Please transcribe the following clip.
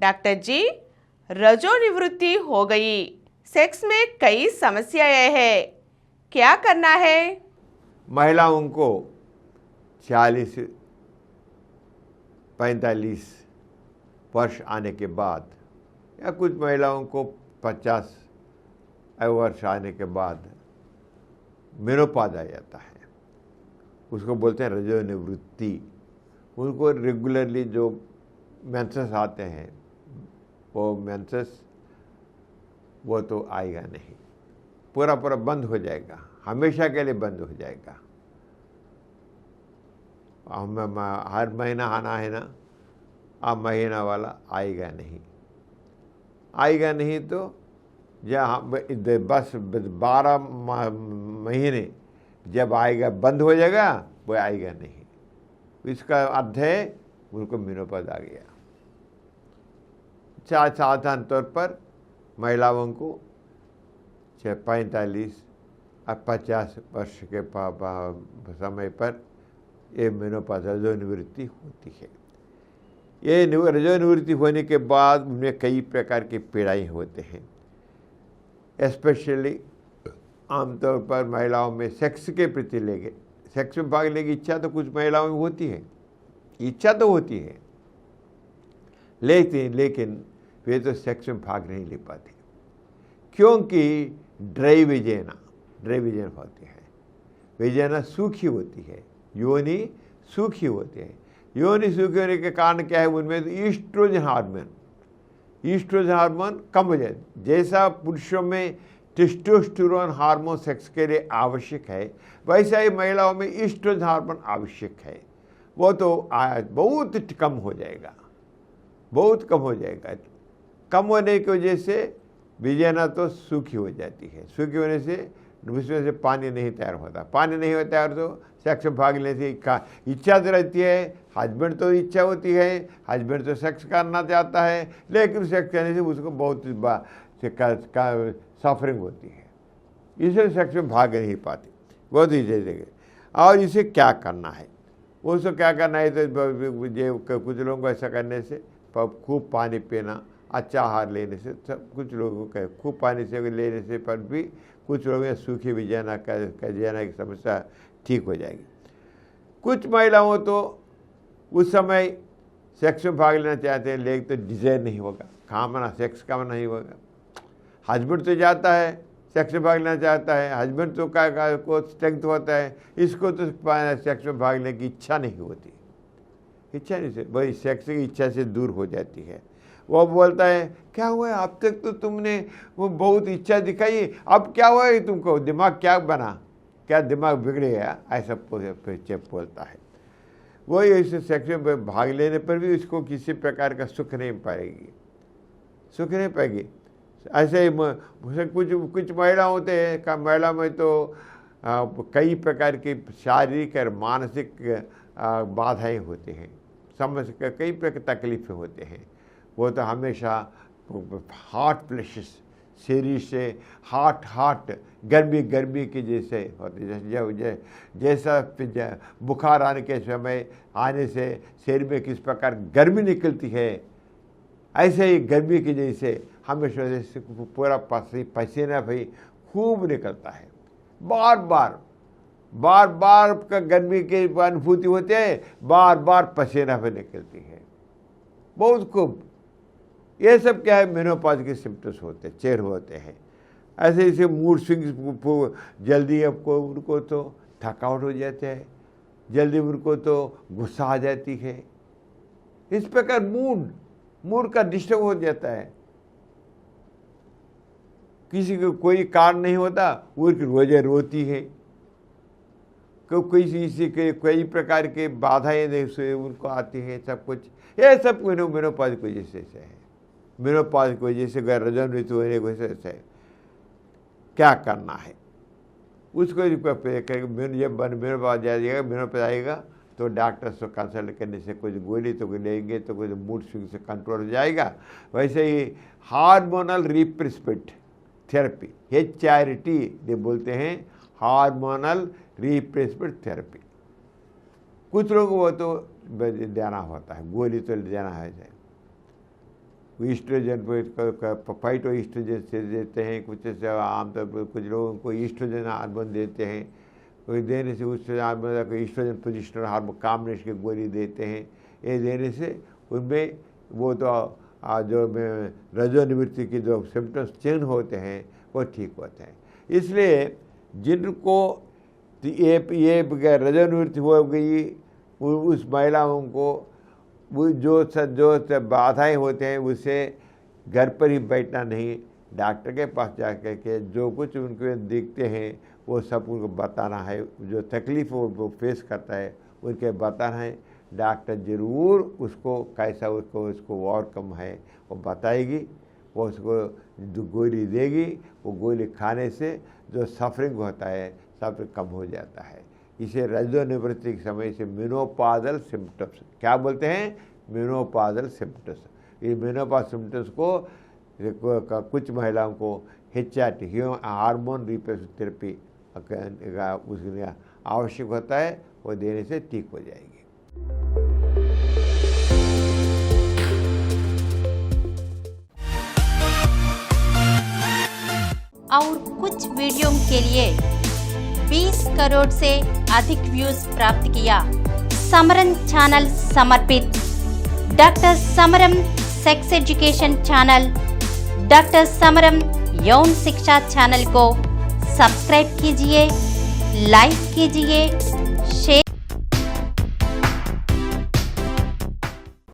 Doctor जी, रजोनिवृत्ति हो गई, sex में कई समस्याएं हैं, क्या करना है? महिलाओं को 40-45 वर्ष आने के बाद या कुछ महिलाओं को 50 वर्ष आने के बाद मेनोपॉज आ जाता है। उसको बोलते हैं रजोनिवृत्ति। उनको रेगुलरली जो मेंसेस आते हैं वो मेंसेस वो तो आएगा नहीं, पूरा पूरा बंद हो जाएगा, हमेशा के लिए बंद हो जाएगा। हर महीना आना है ना, अब महीना वाला आएगा नहीं, आएगा नहीं तो बस 12 महीने जब आएगा बंद हो जाएगा, वो आएगा नहीं। इसका अर्थ है उनको मेनोपॉज आ गया। साधारण तौर पर महिलाओं को 45 और 50 वर्ष के समय पर ये मेनोपॉज रजोनिवृत्ति होती है। ये रजोनिवृत्ति होने के बाद उनमें कई प्रकार की पीड़ाएँ होते हैं। स्पेशली आमतौर पर महिलाओं में सेक्स के प्रति सेक्स में भाग लेने की इच्छा तो कुछ महिलाओं में होती है, इच्छा तो होती है, लेकिन वे तो सेक्स में भाग नहीं ले पाते क्योंकि ड्राई विजेना होती है। विजेना सूखी होती है, योनि सूखी होती है। योनि सूखी होने के कारण क्या है, उनमें ईस्ट्रोजन हार्मोन कम हो जाए। जैसा पुरुषों में टेस्टोस्टेरोन हार्मोन सेक्स के लिए आवश्यक है, वैसा ही महिलाओं में ईस्ट्रोजन हार्मोन आवश्यक है। वो तो बहुत कम हो जाएगा, बहुत कम हो जाएगा। कम होने की वजह से विजेना तो सूखी हो जाती है। सूखी होने से उसमें से पानी नहीं तैयार होता, पानी नहीं होता तैयार तो सेक्स में भाग लेने से इच्छा तो रहती है। हस्बैंड तो इच्छा होती है, हस्बैंड तो सेक्स करना चाहता है, लेकिन सेक्स करने से उसको बहुत सफरिंग होती है, इसलिए सेक्स में भाग नहीं पाती, बहुत ही जैसे। और इसे क्या करना है, उसको क्या करना है तो कुछ लोगों को ऐसा करने से खूब पानी पीना, अच्छा आहार लेने से, सब कुछ लोगों का खूब पानी से लेने से पर भी कुछ लोगों में सूखी विजेना की समस्या ठीक हो जाएगी। कुछ महिलाओं तो उस समय सेक्स में भाग लेना चाहते हैं, लेकिन तो डिजायर नहीं होगा, खाना सेक्स का नहीं होगा। हस्बैंड तो जाता है, सेक्स में भाग लेना चाहता है, हस्बैंड तो को स्ट्रेंथ होता है, इसको तो सेक्स में भाग लेने की इच्छा नहीं होती, इच्छा नहीं से वही सेक्स की इच्छा से दूर हो जाती है। वो बोलता है क्या हुआ है, अब तक तो तुमने वो बहुत इच्छा दिखाई, अब क्या हुआ है तुमको, दिमाग क्या बना, क्या दिमाग बिगड़ गया, ऐसा बोलता है। वही ऐसे सेक्स में भाग लेने पर भी उसको किसी प्रकार का सुख नहीं पाएगी, सुख नहीं पाएगी। ऐसे ही कुछ महिला होते हैं, महिला में तो कई प्रकार की शारीरिक और मानसिक बाधाएं होती हैं, समस्या कई प्रकार तकलीफें होते हैं। वो तो हमेशा हार्ट फ्लैशेस, शरीर से हार्ट गर्मी के जैसे होते, जैसा बुखार आने से शरीर में किस प्रकार गर्मी निकलती है, ऐसे ही गर्मी की जैसे हमेशा जैसे पूरा पसीना भी खूब निकलता है, बार बार का गर्मी की अनुभूति होती है, बार पसीना भी निकलती है बहुत खूब। ये सब क्या है, मेनोपॉज के सिम्टम्स होते हैं, चेहरे होते हैं। ऐसे ऐसे मूड स्विंग्स, जल्दी आपको उनको तो थकावट हो जाते हैं, जल्दी उनको तो गुस्सा आ जाती है, इस प्रकार मूड का डिस्टर्ब हो जाता है। किसी को कोई कारण नहीं होता, वो रोजे रोती है, कई प्रकार के बाधाएं उनको आती है, सब कुछ ये सब मेनोपॉज की वजह से है। मेनोपॉज की वजह से रजोनिवृत्ति होने की वजह से क्या करना है, उसको जब मेनोपॉज जाएगा, मेनोपॉज आएगा तो डॉक्टर से कंसल्ट करने से कुछ गोली तो लेंगे तो कुछ मूड स्विंग से कंट्रोल हो जाएगा। वैसे ही हार्मोनल रिप्लेसमेंट थेरेपी, HRT ये बोलते हैं, हार्मोनल रिप्लेसमेंट थेरेपी। कुछ लोगों को तो देना होता है, गोली तो देना है, ईस्ट्रोजन फाइटो ईस्ट्रोजन से देते हैं, कुछ से आमतौर पर कुछ लोगों को ईस्ट्रोजन हार्मोन देते हैं, कोई देने से उससे हार्मोन को ईस्ट्रोजन पोजिशनल हार्मोन कॉम्बिनेशन की गोली देते हैं। ये देने से उनमें वो तो जो रजोनिवृत्ति की जो सिम्टम्स चेंज होते हैं वो ठीक होते हैं। इसलिए जिनको ये रजोनिवृत्ति हो गई उस महिलाओं को वो जो बाधाएं होते हैं उससे घर पर ही बैठना नहीं, डॉक्टर के पास जाकर के जो कुछ उनको दिखते हैं वो सब उनको बताना है, जो तकलीफ वो फेस करता है उनके बताना है। डॉक्टर ज़रूर उसको कैसा उसको ओवरकम है वो बताएगी, वो उसको जो गोली देगी, वो गोली खाने से जो सफरिंग होता है सब कम हो जाता है। इसे रजोनिवृत्ति के समय से मेनोपॉजल सिम्टम्स क्या बोलते हैं, मेनोपॉजल सिम्टम्स। ये मेनोपॉज सिम्टम्स को कुछ महिलाओं को HRT हार्मोन रिप्लेसमेंट थेरेपी उसके आवश्यक होता है, वो देने से ठीक हो जाएगी। और कुछ वीडियो के लिए 20 करोड़ से अधिक व्यूज प्राप्त किया। समरन चैनल समर्पित doctor समरम sex education channel, doctor समरम यौन शिक्षा चैनल को सब्सक्राइब कीजिए, लाइक कीजिए, शेयर